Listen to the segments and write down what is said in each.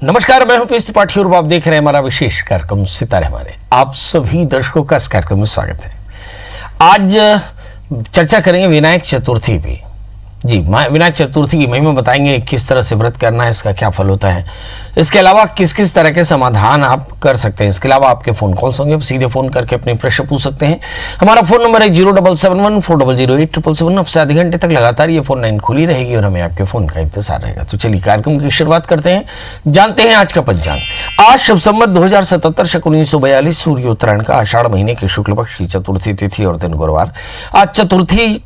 नमस्कार, मैं हूं पीयूष त्रिपाठी और आप देख रहे हैं हमारा विशेष कार्यक्रम सितारे हमारे। आप सभी दर्शकों का इस कार्यक्रम में स्वागत है। आज चर्चा करेंगे विनायक चतुर्थी पे। जी, विनायक चतुर्थी की महिमा बताएंगे, किस तरह से व्रत करना है, इसका क्या फल होता है, इसके अलावा किस किस तरह के समाधान आप कर सकते हैं। इसके अलावा आपके फोन कॉल्स होंगे, सीधे फोन करके अपने प्रश्न पूछ सकते हैं। हमारा फोन नंबर है 0771400877। अब से आधे घंटे तक लगातार ये फोन लाइन खुली रहेगी और हमें आपके फोन का इंतजार रहेगा। तो चलिए कार्यक्रम की शुरुआत करते हैं, जानते हैं आज का पंचांग। आज शुभ संवत 2077 शक 1942 सूर्य उत्तरायण का आषाढ़ महीने के शुक्ल पक्ष की चतुर्थी तिथि और दिन गुरुवार। आज चतुर्थी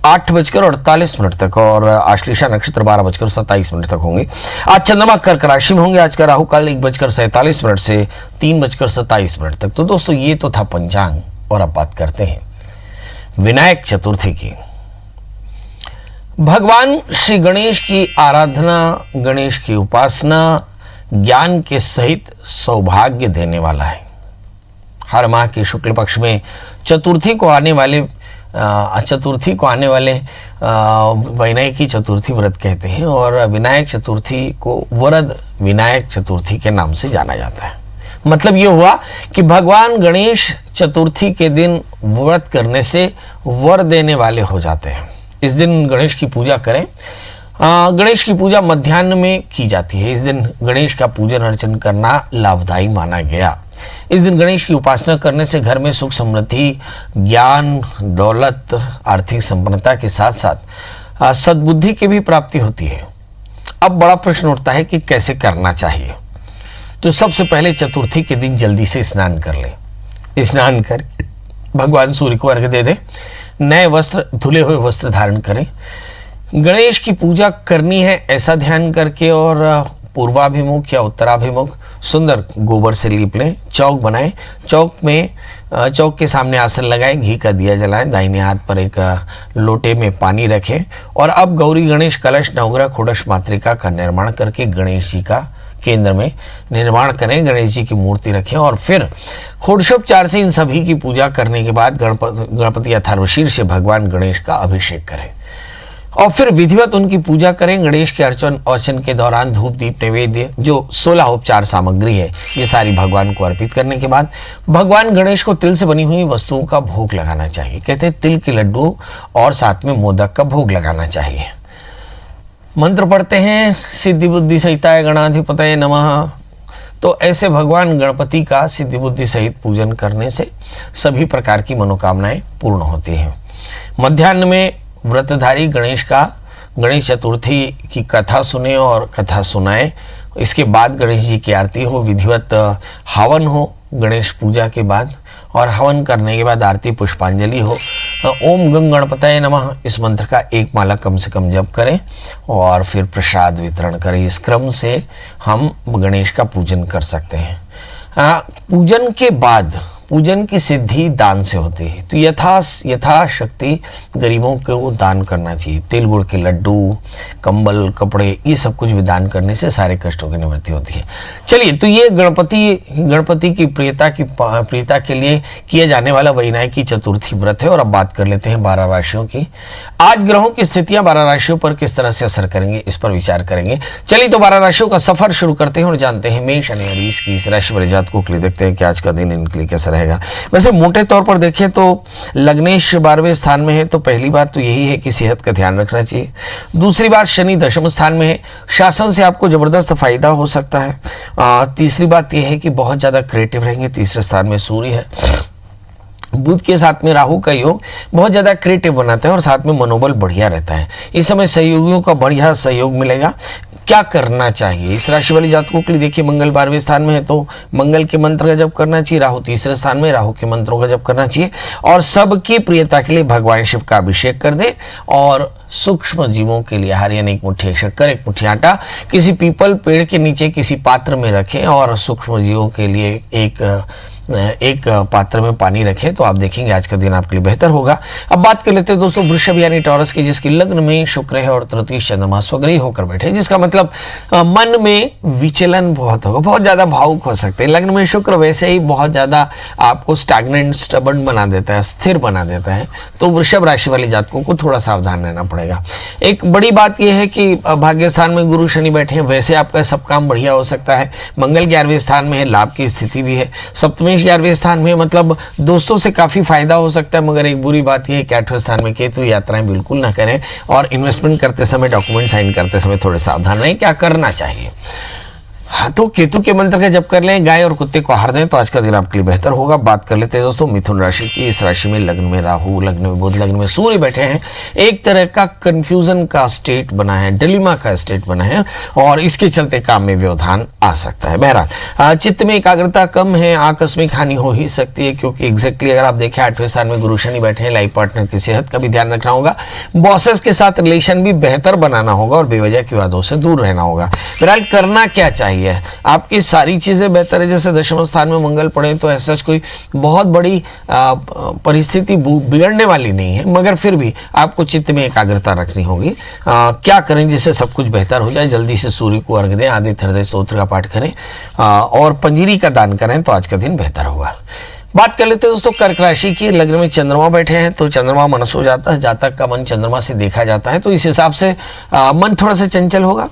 8:48 तक और आश्लेषा नक्षत्र 12:27 तक होंगे। आज चंद्रमा कर्क राशि में होंगे। आज का राहु काल 1:47 से 3:27 तक। तो दोस्तों, ये तो था पंचांग और अब बात करते हैं विनायक चतुर्थी की। भगवान श्री गणेश की आराधना, गणेश की उपासना ज्ञान के सहित सौभाग्य देने वाला है। हर माह के शुक्ल पक्ष में चतुर्थी को आने वाले विनायकी चतुर्थी व्रत कहते हैं और विनायक चतुर्थी को वरद विनायक चतुर्थी के नाम से जाना जाता है। मतलब ये हुआ कि भगवान गणेश चतुर्थी के दिन व्रत करने से वर देने वाले हो जाते हैं। इस दिन गणेश की पूजा करें। गणेश की पूजा मध्याह्न में की जाती है। इस दिन गणेश का पूजन अर्चन करना लाभदायी माना गया। इस दिन गणेश की उपासना करने से घर में सुख समृद्धि, ज्ञान, दौलत, आर्थिक संपन्नता के साथ साथ सद्बुद्धि की भी प्राप्ति होती है। अब बड़ा प्रश्न उठता है कि कैसे करना चाहिए। तो सबसे पहले चतुर्थी के दिन जल्दी से स्नान कर ले। स्नान कर भगवान सूर्य को अर्घ्य दे दे। नए वस्त्र, धुले हुए वस्त्र धारण करें। गणेश की पूजा करनी है ऐसा ध्यान करके और पूर्वाभिमुख या उत्तराभिमुख सुंदर गोबर से लीप लें। चौक बनाएं। चौक के सामने आसन लगाएं। घी का दिया जलाएं। दाहिने हाथ पर एक लोटे में पानी रखें और अब गौरी गणेश कलश नवग्रह खोड़श मातृका का निर्माण करके गणेश जी का केंद्र में निर्माण करें। गणेश जी की मूर्ति रखें और फिर षोडशोपचार से इन सभी की पूजा करने के बाद गणपति अथर्वशीर्ष से भगवान गणेश का अभिषेक करें और फिर विधिवत उनकी पूजा करें। गणेश के अर्चन के दौरान धूप, दीप, नैवेद्य जो 16 उपचार सामग्री है, ये सारी भगवान को अर्पित करने के बाद भगवान गणेश को तिल से बनी हुई वस्तुओं का भोग लगाना चाहिए। कहते हैं तिल के लड्डू और साथ में मोदक का भोग लगाना चाहिए। मंत्र पढ़ते हैं, सिद्धि बुद्धि सहिताय गणाधिपतये नमः। तो ऐसे भगवान गणपति का सिद्धि बुद्धि सहित पूजन करने से सभी प्रकार की मनोकामनाएं पूर्ण होती हैं। मध्याह्न में व्रतधारी गणेश चतुर्थी की कथा सुने और कथा सुनाए। इसके बाद गणेश जी की आरती हो, विधिवत हवन हो गणेश पूजा के बाद और हवन करने के बाद आरती पुष्पांजलि हो। ओम गंग गणपतये नमः इस मंत्र का एक माला कम से कम जप करें और फिर प्रसाद वितरण करें। इस क्रम से हम गणेश का पूजन कर सकते हैं। पूजन के बाद पूजन की सिद्धि दान से होती है, तो यथाशक्ति गरीबों को दान करना चाहिए। तिल गुड़ के लड्डू, कंबल, कपड़े, ये सब कुछ भी दान करने से सारे कष्टों की निवृत्ति होती है। चलिए, तो ये गणपति की प्रियता के लिए किया जाने वाला विनायकी चतुर्थी व्रत है। और अब बात कर लेते हैं 12 राशियों की। आज ग्रहों की स्थितियां 12 राशियों पर किस तरह से असर करेंगे, इस पर विचार करेंगे। चलिए, तो 12 राशियों का सफर शुरू करते हैं और जानते हैं मेष यानी हरीश की इस राशि वाले जातकों के लिए। देखते हैं कि आज का दिन इनके लिए कैसा रहेगा। वैसे मोटे तौर पर देखें तो लग्नेश 12वें स्थान में है, तो पहली बात तो यही है कि सेहत का ध्यान रखना चाहिए। दूसरी बात, शनि 10वें स्थान में है, शासन से आपको जबरदस्त फायदा हो सकता है। तीसरी बात यह है कि बहुत ज्यादा क्रिएटिव रहेंगे। तीसरे स्थान में सूर्य है। बुध के साथ में राहु का योग बहुत ज्यादा क्रिएटिव बनाता है और साथ में मनोबल बढ़िया रहता है। इस समय सहयोगियों का बढ़िया सहयोग मिलेगा। क्या करना चाहिए इस राशि वाले जातकों के लिए? देखिए, मंगल 12वें स्थान में है तो मंगल के मंत्र का जप करना चाहिए। राहु तीसरे स्थान में, राहु के मंत्रों का जप करना चाहिए और सबकी प्रियता के लिए भगवान शिव का अभिषेक कर दे। और सूक्ष्म जीवों के लिए आहार यानी 1 मुट्ठी शक्कर, 1 मुट्ठी आटा किसी पीपल पेड़ के नीचे किसी पात्र में रखें और सूक्ष्म जीवों के लिए एक एक पात्र में पानी रखें तो आप देखेंगे आज का दिन आपके लिए बेहतर होगा। अब बात कर लेते हैं दोस्तों वृषभ यानी टॉरस की, जिसकी लग्न में शुक्र है और तृतीय चंद्रमा स्वग्रही होकर बैठे, जिसका मतलब मन में विचलन बहुत होगा, बहुत ज्यादा भावुक हो सकते हैं। लग्न में शुक्र वैसे ही बहुत ज्यादा आपको स्टैग्नेंट स्टबर्न बना देता है, स्थिर बना देता है, तो वृषभ राशि वाले जातकों को थोड़ा सावधान रहना पड़ेगा। एक बड़ी बात यह है कि भाग्य स्थान में गुरु शनि बैठे हैं, वैसे आपका सब काम बढ़िया हो सकता है। मंगल 11वें स्थान में है, लाभ की स्थिति भी है। सप्तमेश 11वें स्थान में, मतलब दोस्तों से काफी फायदा हो सकता है, मगर एक बुरी बात यह है कि 8वें स्थान में केतु, यात्राएं बिल्कुल ना करें और इन्वेस्टमेंट करते समय, डॉक्यूमेंट साइन करते समय थोड़े सावधान रहें। क्या करना चाहिए? हाँ, तो केतु के मंत्र का जप कर लें, गाय और कुत्ते को आहार दें तो आज का दिन आपके लिए बेहतर होगा। बात कर लेते हैं दोस्तों मिथुन राशि की। इस राशि में लग्न में राहु, लग्न में बुध, लग्न में सूर्य बैठे हैं। एक तरह का कंफ्यूजन का स्टेट बना है, डिलेमा का स्टेट बना है और इसके चलते काम में व्यवधान आ सकता है। बहरहाल चित्त में एकाग्रता कम है, आकस्मिक हानि हो ही सकती है, क्योंकि एग्जैक्टली अगर आप देखें 8वें स्थान में गुरु शनि बैठे हैं। लाइफ पार्टनर की सेहत का भी ध्यान रखना होगा, बॉसेस के साथ रिलेशन भी बेहतर बनाना होगा और बेवजह की बातों से दूर रहना होगा। फिलहाल करना क्या चाहिए? आपकी सारी चीजें बेहतर है, जैसे दशम स्थान में मंगल पड़े तो ऐसा कोई बहुत बड़ी परिस्थिति बिगड़ने वाली नहीं है, मगर फिर भी आपको चित्त में एकाग्रता रखनी होगी। क्या करें जिससे सब कुछ बेहतर हो जाए? जल्दी से सूर्य को अर्घ दें, आदित्य हृदय स्तोत्र का पाठ करें और पंजीरी का दान करें तो आज का दिन बेहतर होगा। बात कर लेते हैं दोस्तों कर्क राशि की। लग्न में चंद्रमा बैठे हैं तो चंद्रमा मनस हो जाता है, जातक का मन चंद्रमा से देखा जाता है, तो इस हिसाब से मन थोड़ा सा चंचल होगा।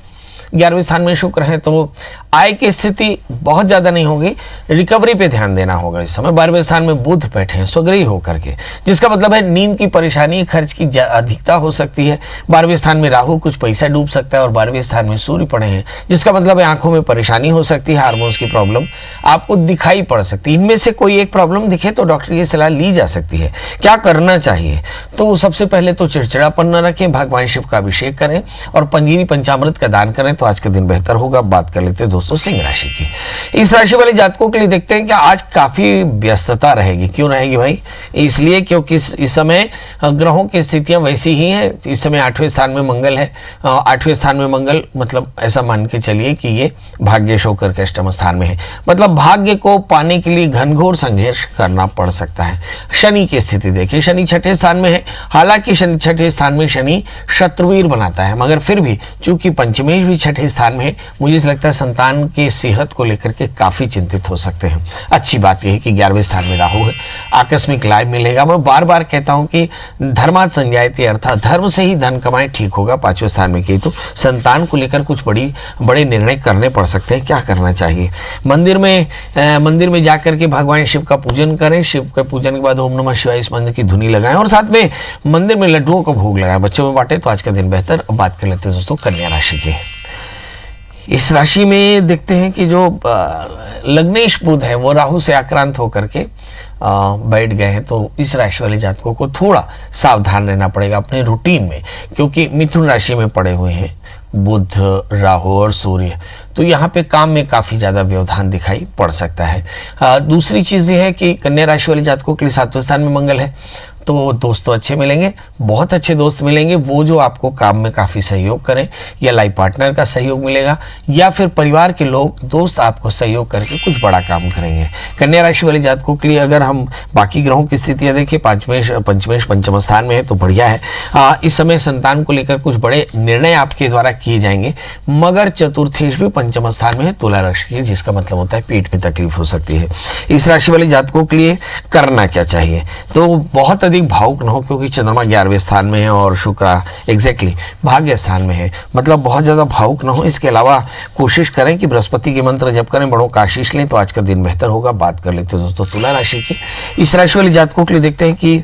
11वें स्थान में शुक्र है तो आय की स्थिति बहुत ज्यादा नहीं होगी, रिकवरी पे ध्यान देना होगा इस समय। 12वें स्थान में बुध बैठे हैं स्वग्रही होकर के, जिसका मतलब है नींद की परेशानी, खर्च की अधिकता हो सकती है। 12वें स्थान में राहु, कुछ पैसा डूब सकता है और 12वें स्थान में सूर्य पड़े हैं, जिसका मतलब है आंखों में परेशानी हो सकती है, हार्मोन्स की प्रॉब्लम आपको दिखाई पड़ सकती है। इनमें से कोई एक प्रॉब्लम दिखे तो डॉक्टर की सलाह ली जा सकती है। क्या करना चाहिए? तो सबसे पहले तो चिड़चिड़ापन न रखें, भगवान शिव का अभिषेक करें और पंजीरी पंचामृत का दान करें तो आज का दिन बेहतर होगा। बात कर लेते हैं दोस्तों सिंह राशि की। इस राशि वाले जातकों के लिए देखते हैं कि आज काफी व्यस्तता रहेगी। क्यों रहेगी भाई? इसलिए क्योंकि इस समय ग्रहों की स्थितियां वैसी ही हैं। इस समय 8वें स्थान में मंगल है। 8वें स्थान में मंगल मतलब ऐसा मान के चलिए कि ये भाग्येश होकर के अष्टम स्थान में है, मतलब भाग्य को पाने के लिए घनघोर संघर्ष करना पड़ सकता है। शनि की स्थिति देखिए, शनि 6ठे स्थान में है। हालांकि शनि 6ठे स्थान में शनि शत्रुवीर बनाता है, मगर फिर भी चूंकि पंचमेश भी 6ठे स्थान में है, मुझे लगता है संतान की सेहत को लेकर के काफी चिंतित हो सकते हैं। अच्छी बात यह है कि 11वें स्थान में राहु है, आकस्मिक लाभ मिलेगा। मैं बार बार कहता हूं कि धर्मात् संजायते, अर्थात धर्म से ही धन कमाएं, ठीक होगा। 5वें स्थान में केतु, संतान को लेकर कुछ बड़े निर्णय करने पड़ सकते हैं। क्या करना चाहिए? मंदिर में जाकर के भगवान शिव का पूजन करें। शिव के पूजन के बाद ओम नमः शिवाय इस मंत्र की धुनी लगाएं और साथ में मंदिर में लड्डुओं को भोग लगाएं, बच्चों में बांटे तो आज का दिन बेहतर। अब बात कर लेते हैं दोस्तों कन्या राशि की। इस राशि में देखते हैं कि जो लग्नेश बुध है वो राहु से आक्रांत होकर के बैठ गए हैं, तो इस राशि वाले जातकों को थोड़ा सावधान रहना पड़ेगा अपने रूटीन में, क्योंकि मिथुन राशि में पड़े हुए हैं बुध, राहु और सूर्य, तो यहाँ पे काम में काफी ज्यादा व्यवधान दिखाई पड़ सकता है। दूसरी चीज ये है कि कन्या राशि वाले जातकों के लिए 7वें स्थान में मंगल है, तो दोस्त तो अच्छे मिलेंगे, बहुत अच्छे दोस्त मिलेंगे, वो जो आपको काम में काफी सहयोग करें, या लाइफ पार्टनर का सहयोग मिलेगा या फिर परिवार के लोग दोस्त आपको सहयोग करके कुछ बड़ा काम करेंगे। कन्या राशि वाले जातकों के लिए अगर हम बाकी ग्रहों की स्थितियां देखें, पंचमेश पंचम स्थान में है तो बढ़िया है। इस समय संतान को लेकर कुछ बड़े निर्णय आपके द्वारा किए जाएंगे, मगर चतुर्थेश भी पंचम स्थान में है तुला राशि की, जिसका मतलब होता है पेट में तकलीफ हो सकती है। इस राशि वाले जातकों के लिए करना क्या चाहिए? तो बहुत अधिक भावुक न हो, क्योंकि चंद्रमा 11वें स्थान में है और शुक्र एग्जैक्टली भाग्य स्थान में है, मतलब बहुत ज्यादा भावुक न हो। इसके अलावा कोशिश करें कि बृहस्पति के मंत्र जप करें, बड़ों का आशीष लें तो आज का दिन बेहतर होगा। बात कर लेते हैं दोस्तों तुला राशि की। इस राशि वाले जातकों के लिए देखते हैं कि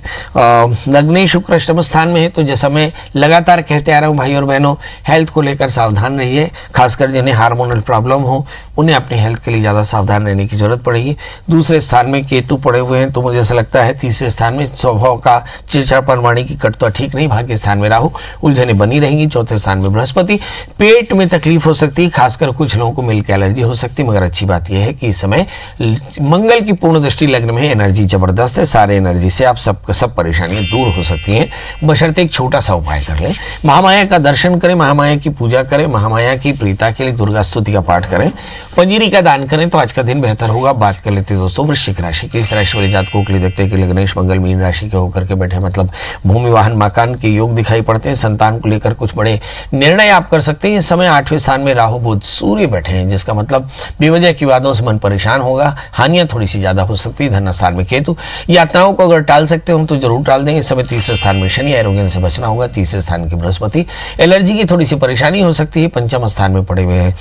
लग्ने शुक्र अष्टम स्थान में है, तो जैसा मैं लगातार कहते आ रहा हूँ भाई और बहनों, हेल्थ को लेकर सावधान रहिए, खासकर जिन्हें हार्मोनल प्रॉब्लम हो उन्हें अपनी हेल्थ के लिए ज्यादा सावधान रहने की जरूरत पड़ेगी। दूसरे स्थान में केतु पड़े हुए हैं, तो मुझे ऐसा लगता है तीसरे स्थान में स्वभाव का चिड़चिड़ापन, वाणी की कटुता ठीक नहीं। भाग्य स्थान में राहु, उलझने बनी रहेंगी। चौथे स्थान में बृहस्पति, पेट में तकलीफ हो सकती है, खासकर कुछ लोगों को मिल्क एलर्जी हो सकती है। मगर अच्छी बात यह है कि इस समय मंगल की पूर्ण दृष्टि लग्न में है, एनर्जी जबरदस्त है। सारे एनर्जी से आप सब परेशानियां दूर हो सकती हैं, बशर्ते एक छोटा सा उपाय कर लें। महामाया का दर्शन करें, महामाया की पूजा करें, महामाया की प्रीता के लिए दुर्गा स्तुति का पाठ करें, पंजीरी का दान करें तो आज का दिन बेहतर होगा। बात कर लेते हैं दोस्तों वृश्चिक राशि की। इस राशि वाले जातकों के लिए देखते हैं कि लग्नेश मंगल मीन राशि के होकर के बैठे, मतलब भूमि वाहन मकान के योग दिखाई पड़ते हैं। संतान को लेकर कुछ बड़े निर्णय आप कर सकते हैं। इस समय 8वें स्थान में राहु बुध सूर्य बैठे हैं, जिसका मतलब बेवजह की बातों से मन परेशान होगा, हानियां थोड़ी सी ज्यादा हो सकती है। धन स्थान में केतु, यात्राओं को अगर टाल सकते हो तो जरूर टाल दें। इस समय 3रे स्थान में शनि, आरोग्य से बचना होगा। 3रे स्थान के बृहस्पति, एलर्जी की थोड़ी सी परेशानी हो सकती है। पंचम स्थान में पड़े हुए हैं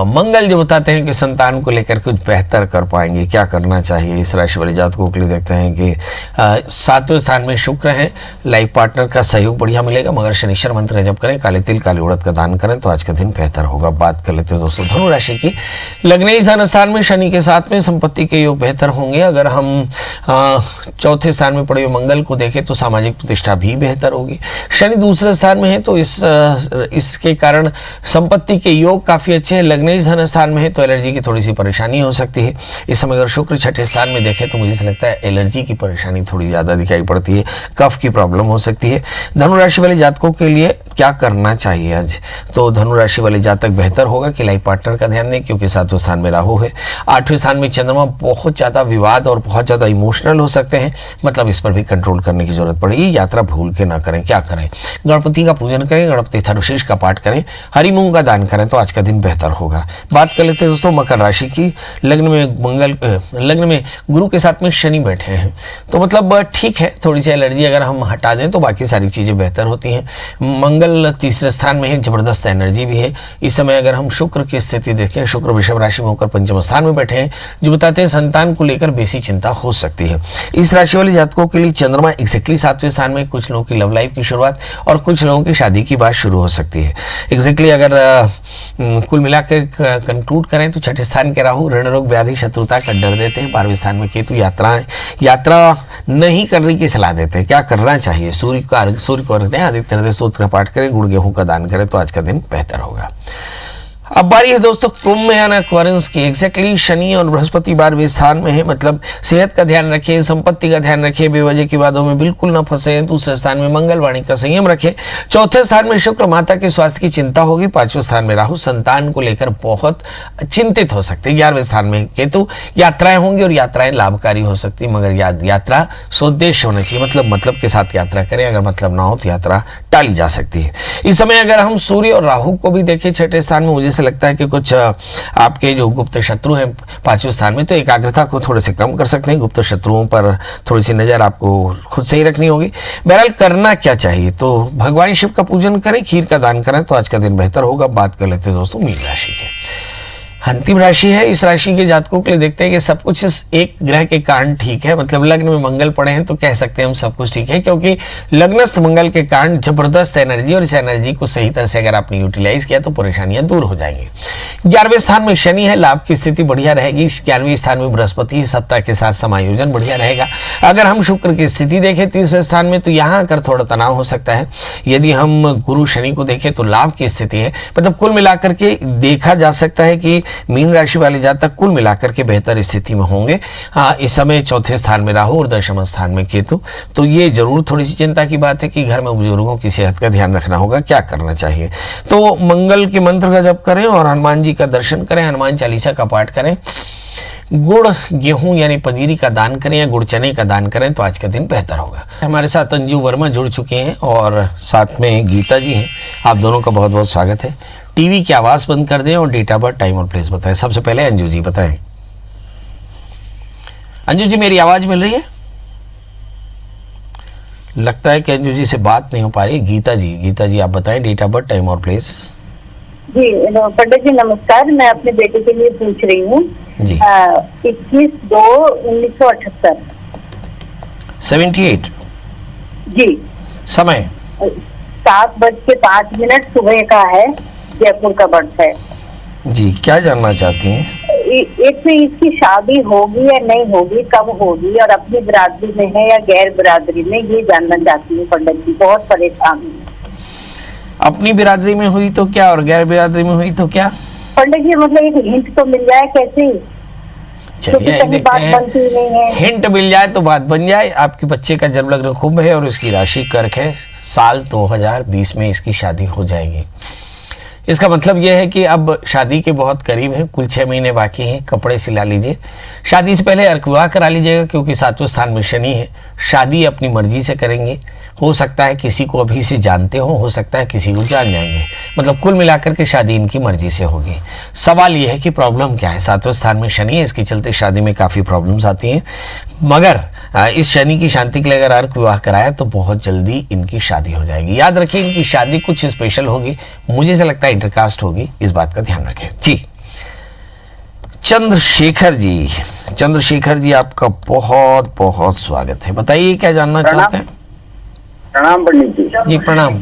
मंगल, जो बताते हैं कि संतान को लेकर कुछ बेहतर कर पाएंगे। क्या करना चाहिए इस राशि वाले जातकों के लिए देखते हैं कि 7वें स्थान में शुक्र है, लाइफ पार्टनर का सहयोग बढ़िया मिलेगा। मगर शनिश्चर मंत्र का जप करें, काले तिल काले उड़द का दान करें तो आज का दिन बेहतर होगा। बात कर लेते हैं दोस्तों धनु राशि की। लग्नेश धन स्थान में शनि के साथ में संपत्ति के योग बेहतर होंगे। अगर हम 4थे स्थान में पड़े हुए मंगल को देखें तो सामाजिक प्रतिष्ठा भी बेहतर होगी। शनि 2रे स्थान में है तो इसके कारण संपत्ति के योग काफी अच्छे हैं। लग्नेश धन स्थान में है तो एलर्जी की थोड़ी सी परेशानी हो सकती है। इस समय अगर शुक्र 6ठे स्थान में देखें तो मुझे लगता है एलर्जी की परेशानी थोड़ी ज्यादा दिखाई पड़ती है, कफ की प्रॉब्लम हो सकती है। धनु राशि वाले जातकों के लिए क्या करना चाहिए आज? तो धनु राशि वाले जातक बेहतर होगा कि लाइफ पार्टनर का ध्यान दें, क्योंकि 7वें स्थान में राहु है। 8वें स्थान में चंद्रमा, बहुत ज्यादा विवाद और बहुत ज्यादा इमोशनल हो सकते हैं, मतलब इस पर भी कंट्रोल करने की जरूरत पड़ेगी। यात्रा भूल के ना करें। क्या करें? गणपति का पूजन करें, गणपति थर्वशीष का पाठ करें, हरि मूंग का दान करें तो आज का दिन बेहतर होगा। बात कर लेते हैं दोस्तों मकर राशि की। लग्न में गुरु के साथ में शनि बैठे हैं, तो मतलब ठीक है, थोड़ी सी एलर्जी अगर हम हटा दें तो बाकी सारी चीजें बेहतर होती हैं। मंगल 3रे स्थान में है, जबरदस्त एनर्जी भी है। इस समय अगर हम शुक्र की स्थिति देखें, शुक्र वृषभ राशि में होकर 5वें स्थान में बैठे हैं, जो बताते हैं संतान को लेकर बेसी चिंता हो सकती है। इस राशि वाले जातकों के लिए चंद्रमा एग्जैक्टली 7वें स्थान में, कुछ लोगों की लव लाइफ की शुरुआत और कुछ लोगों की शादी की बात शुरू हो सकती है। एग्जैक्टली अगर कुल मिलाकर कंक्लूड करें तो 6ठे स्थान के राहु ऋण रोग व्याधि शत्रुता का डर देते हैं। 12वें स्थान में केतु यात्रा नहीं करने की सलाह देते हैं। क्या करना चाहिए? सूर्य को अर्घ्य दें, आदित्य हृदय स्तोत्र का पाठ करें, गुड़ गेहूं का दान करें तो आज का दिन बेहतर होगा। अब बारी है दोस्तों कुंभ में आना एक्वेरियंस की। एग्जैक्टली शनि और बृहस्पति 12वें स्थान में है, मतलब सेहत का ध्यान रखें, संपत्ति का ध्यान रखें, बेवजह की बातों में बिल्कुल न फंसे। 2रे स्थान में मंगल, वाणी का संयम रखें। 4थे स्थान में शुक्र, माता के स्वास्थ्य की चिंता होगी। 5वें स्थान में राहु, संतान को लेकर बहुत चिंतित हो सकते हैं। 11वें स्थान में केतु, यात्राएं होंगी और यात्राएं लाभकारी हो सकती है, मगर यात्रा स्वदेश होना चाहिए, मतलब के साथ यात्रा करें। अगर मतलब ना हो तो यात्रा टाली जा सकती है। इस समय अगर हम सूर्य और राहु को भी देखें 6ठे स्थान में, मुझे लगता है कि कुछ आपके जो गुप्त शत्रु हैं 5वें स्थान में, तो एकाग्रता को थोड़े से कम कर सकते हैं। गुप्त शत्रुओं पर थोड़ी सी नजर आपको खुद से ही रखनी होगी। बहरहाल करना क्या चाहिए? तो भगवान शिव का पूजन करें, खीर का दान करें तो आज का दिन बेहतर होगा। बात कर लेते हैं दोस्तों मीन राशि के। अंतिम राशि है। इस राशि के जातकों के लिए देखते हैं कि सब कुछ इस एक ग्रह के कारण ठीक है, मतलब लग्न में मंगल पड़े हैं तो कह सकते हैं हम सब कुछ ठीक है, क्योंकि लग्नस्थ मंगल के कारण जबरदस्त एनर्जी, और इस एनर्जी को सही तरह से अगर आपने यूटिलाइज किया तो परेशानियां दूर हो जाएंगी। 11वें स्थान में शनि है, लाभ की स्थिति बढ़िया रहेगी। 11वें स्थान में बृहस्पति, सत्ता के साथ समायोजन बढ़िया रहेगा। अगर हम शुक्र की स्थिति देखें 3रे स्थान में, तो यहाँ आकर थोड़ा तनाव हो सकता है। यदि हम गुरु शनि को देखें तो लाभ की स्थिति है, मतलब कुल मिलाकर के देखा जा सकता है कि मीन राशि वाले जातक कुल मिलाकर के बेहतर स्थिति में होंगे। इस समय 4थे स्थान में राहु और 10वें स्थान में केतु, तो ये जरूर थोड़ी सी चिंता की बात है कि घर में बुजुर्गों की सेहत का ध्यान रखना होगा। क्या करना चाहिए? तो मंगल के मंत्र का जप करें और हनुमान जी का दर्शन करें, हनुमान चालीसा का पाठ करें, गुड़ गेहूं यानी पनीरी का दान करें या गुड़ चने का दान करें तो आज का दिन बेहतर होगा। हमारे साथ अंजू वर्मा जुड़ चुके हैं और साथ में गीता जी हैं। आप दोनों का बहुत बहुत स्वागत है। टीवी की आवाज बंद कर दें और डेट ऑफ बर्थ, टाइम और प्लेस बताएं। सबसे पहले अंजू जी बताएं। अंजू जी मेरी आवाज मिल रही है? लगता है कि अंजू जी से बात नहीं हो पा रही। गीता जी आप बताएं डेट ऑफ बर्थ, टाइम और प्लेस। जी पंडित जी नमस्कार, मैं अपने बेटे के लिए पूछ रही हूँ। 21/2/1978। 78 जी। समय 7:05 सुबह का है, जयपुर का बर्थ है। जी, क्या जानना चाहती हैं? एक में इसकी शादी होगी या नहीं होगी, कब होगी, और अपनी बिरादरी में है या गैर बिरादरी में, ये जानना चाहती हूँ पंडित जी। बहुत परेशान हूँ। अपनी बिरादरी में हुई तो क्या और गैर बिरादरी में हुई तो क्या? पंडित जी मतलब एक हिंट तो मिल जाए कैसे, क्योंकि चलिए कहीं बात देखते बनती नहीं हैं, है। हिंट मिल जाए तो बात बन जाए। आपके बच्चे का जन्म लग्न कुंभ है और इसकी राशि कर्क है। साल 2020 में इसकी शादी हो जाएगी। इसका मतलब यह है कि अब शादी के बहुत करीब है, कुल 6 महीने बाकी हैं। कपड़े सिला लीजिए, शादी से पहले अर्क विवाह करा लीजिएगा, क्योंकि 7वें स्थान में शनि है। शादी अपनी मर्जी से करेंगे, हो सकता है किसी को अभी से जानते हो सकता है किसी को जान जाएंगे। मतलब कुल मिलाकर के शादी इनकी मर्जी से होगी। सवाल यह है कि प्रॉब्लम क्या है? 7वें स्थान में शनि है, इसके चलते शादी में काफ़ी प्रॉब्लम्स आती हैं। मगर इस शनि की शांति के लिए अगर अर्क विवाह कराया तो बहुत जल्दी इनकी शादी हो जाएगी। याद रखिए, इनकी शादी कुछ स्पेशल होगी, मुझे से लगता है इंटरकास्ट होगी, इस बात का ध्यान रखें जी। चंद्रशेखर जी आपका बहुत बहुत स्वागत है। बताइए क्या जानना चाहते हैं? प्रणाम पंडित जी। जी प्रणाम।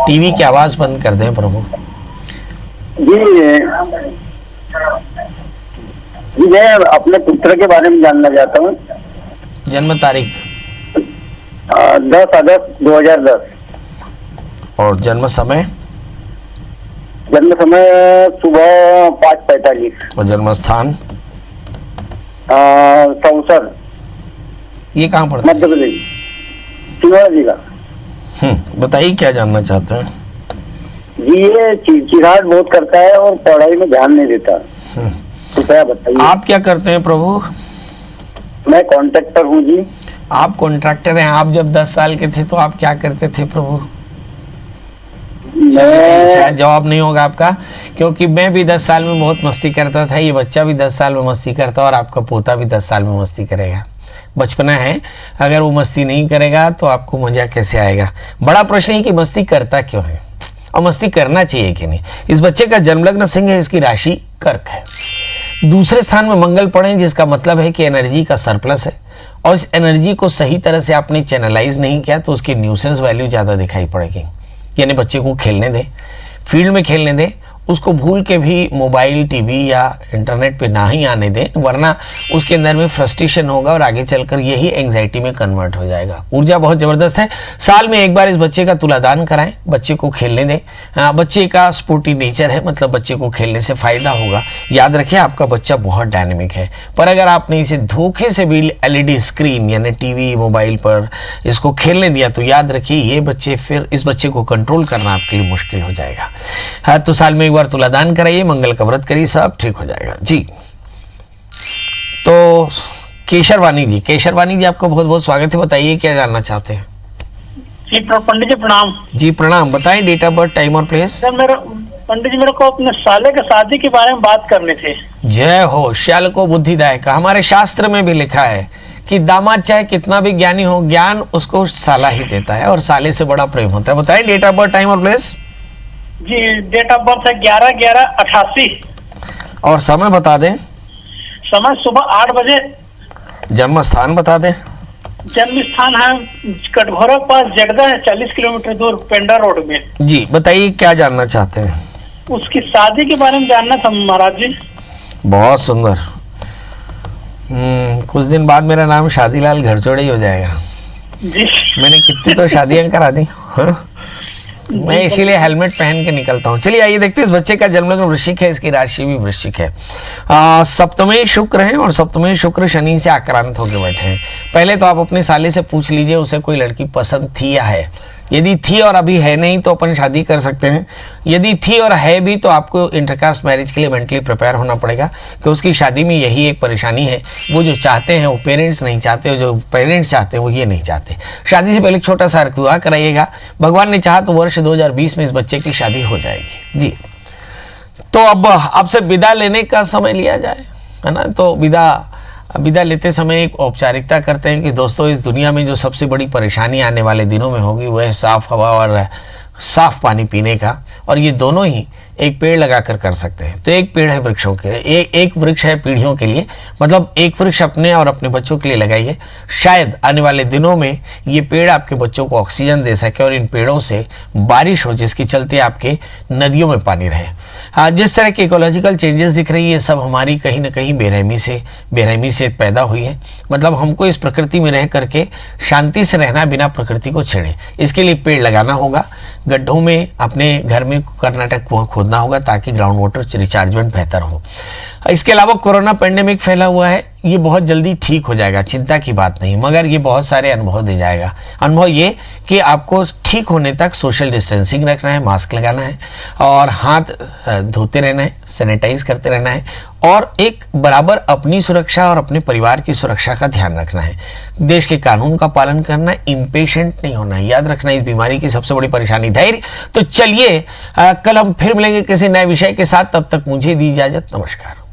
टीवी की आवाज बंद कर दें प्रभु जी। मैं अपने पुत्र के बारे में जानना चाहता हूँ। जन्म तारीख 10 अगस्त 2010 और जन्म समय सुबह 5:45 और जन्म स्थान सौसर, ये कहाँ पड़ता है? मध्य प्रदेश, सिंगड़ा जिला। बताइए क्या जानना चाहते हैं? जी ये चिड़चिड़ाहट बहुत करता है और पढ़ाई में ध्यान नहीं देता। कृपया बताइए। आप क्या करते हैं प्रभु? मैं कॉन्ट्रैक्टर हूँ जी। आप कॉन्ट्रैक्टर हैं। आप जब 10 साल के थे तो आप क्या करते थे प्रभु? शायद जवाब नहीं होगा आपका, क्योंकि मैं भी 10 साल में बहुत मस्ती करता था, ये बच्चा भी 10 साल में मस्ती करता और आपका पोता भी 10 साल में मस्ती करेगा। बचपना है, अगर वो मस्ती नहीं करेगा तो आपको मजा कैसे आएगा? बड़ा प्रश्न है कि मस्ती करता क्यों है और मस्ती करना चाहिए कि नहीं। इस बच्चे का जन्म लग्न सिंह है, इसकी राशि कर्क है। दूसरे स्थान में मंगल पड़े, जिसका मतलब है कि एनर्जी का सरप्लस है और इस एनर्जी को सही तरह से आपने चैनलाइज नहीं किया तो उसकी न्यूसेंस वैल्यू ज़्यादा दिखाई पड़ेगी। यानी बच्चे को खेलने दें, फील्ड में खेलने दें, उसको भूल के भी मोबाइल, टीवी या इंटरनेट पे ना ही आने दें, वरना उसके अंदर में फ्रस्ट्रेशन होगा और आगे चलकर यही एंग्जाइटी में कन्वर्ट हो जाएगा। ऊर्जा बहुत ज़बरदस्त है। साल में एक बार इस बच्चे का तुलादान कराएं, बच्चे को खेलने दें। बच्चे का स्पोर्टी नेचर है, मतलब बच्चे को खेलने से फ़ायदा होगा। याद रखिए आपका बच्चा बहुत डायनेमिक है, पर अगर आपने इसे धोखे से भी LED स्क्रीन यानी टीवी, मोबाइल पर इसको खेलने दिया तो याद रखिए ये बच्चे, फिर इस बच्चे को कंट्रोल करना आपके लिए मुश्किल हो जाएगा। हाँ, तो साल में एक बार तुलादान कराइए, मंगल का व्रत करिए, सब ठीक हो जाएगा जी। तो केशरवानी जी आपका बहुत बहुत स्वागत है। बताइए क्या जानना चाहते हैं? जी पंडित जी प्रणाम। जी प्रणाम। बताएं डेट ऑफ बर्थ, टाइम और प्लेस। सर मेरा पंडित जी, मेरे को अपने साले के शादी के बारे में बात करनी थी। जय हो, श्याल को बुद्धिदायक। हमारे शास्त्र में भी लिखा है कि दामाद चाहे कितना भी ज्ञानी हो, ज्ञान उसको साला ही देता है और साले से बड़ा प्रेम होता है। बताएं डेट ऑफ बर्थ, टाइम और प्लेस। जी डेट ऑफ बर्थ है 11/11/88 और समय बता दें। समय सुबह 8 बजे। जन्म स्थान बता दें। जन्म स्थान है कटघोरा के पास, जगदा है 40 किलोमीटर दूर, पेंडा रोड में। जी बताइए क्या जानना चाहते हैं? उसकी शादी के बारे में जानना था महाराज जी। बहुत सुंदर। कुछ दिन बाद मेरा नाम शादीलाल घरचोड़े ही हो जाएगा। जी मैंने कितनी तो शादियां करा दी। हाँ? मैं इसीलिए हेलमेट पहन के निकलता हूँ। चलिए आइए देखते हैं। इस बच्चे का जन्म लग्न वृश्चिक है, इसकी राशि भी वृश्चिक है। सप्तमे शुक्र है और सप्तमे शुक्र शनि से आक्रांत होकर बैठे हैं। पहले तो आप अपने साले से पूछ लीजिए उसे कोई लड़की पसंद थी या है। यदि थी और अभी है नहीं तो अपन शादी कर सकते हैं। यदि थी और है भी तो आपको इंटरकास्ट मैरिज के लिए मेंटली प्रिपेयर होना पड़ेगा, कि उसकी शादी में यही एक परेशानी है। वो जो चाहते हैं वो पेरेंट्स नहीं चाहते, जो पेरेंट्स चाहते हैं वो ये नहीं चाहते। शादी से पहले छोटा सा अर्क विवाह कराइएगा। भगवान ने चाहा तो वर्ष 2020 में इस बच्चे की शादी हो जाएगी जी। तो अब आपसे विदा लेने का समय लिया जाए, है ना। तो विदा लेते समय एक औपचारिकता करते हैं कि दोस्तों, इस दुनिया में जो सबसे बड़ी परेशानी आने वाले दिनों में होगी वह है साफ़ हवा और साफ़ पानी पीने का। और ये दोनों ही एक पेड़ लगाकर कर सकते हैं। तो एक पेड़ है वृक्षों के, एक वृक्ष है पीढ़ियों के लिए, मतलब एक वृक्ष अपने और अपने बच्चों के लिए लगाइए। शायद आने वाले दिनों में ये पेड़ आपके बच्चों को ऑक्सीजन दे सके और इन पेड़ों से बारिश हो, जिसके चलते आपके नदियों में पानी रहे। जिस तरह के इकोलॉजिकल चेंजेस दिख रही है, ये सब हमारी कहीं ना कहीं बेरहमी से पैदा हुई है। मतलब हमको इस प्रकृति में रह करके शांति से रहना, बिना प्रकृति को छेड़े। इसके लिए पेड़ लगाना होगा, गड्ढों में अपने घर में कर्नाटक कुआं खोदना होगा ताकि ग्राउंड वाटर रिचार्जमेंट बेहतर हो। इसके अलावा कोरोना पेंडेमिक फैला हुआ है, ये बहुत जल्दी ठीक हो जाएगा, चिंता की बात नहीं, मगर ये बहुत सारे अनुभव दे जाएगा। अनुभव ये कि आपको ठीक होने तक सोशल डिस्टेंसिंग रखना है, मास्क लगाना है और हाथ धोते रहना है, सैनिटाइज करते रहना है और एक बराबर अपनी सुरक्षा और अपने परिवार की सुरक्षा का ध्यान रखना है। देश के कानून का पालन करना है, इम्पेशेंट नहीं होना है। याद रखना इस बीमारी की सबसे बड़ी परेशानी धैर्य। तो चलिए कल हम फिर मिलेंगे किसी नए विषय के साथ, तब तक मुझे दी इजाजत, नमस्कार।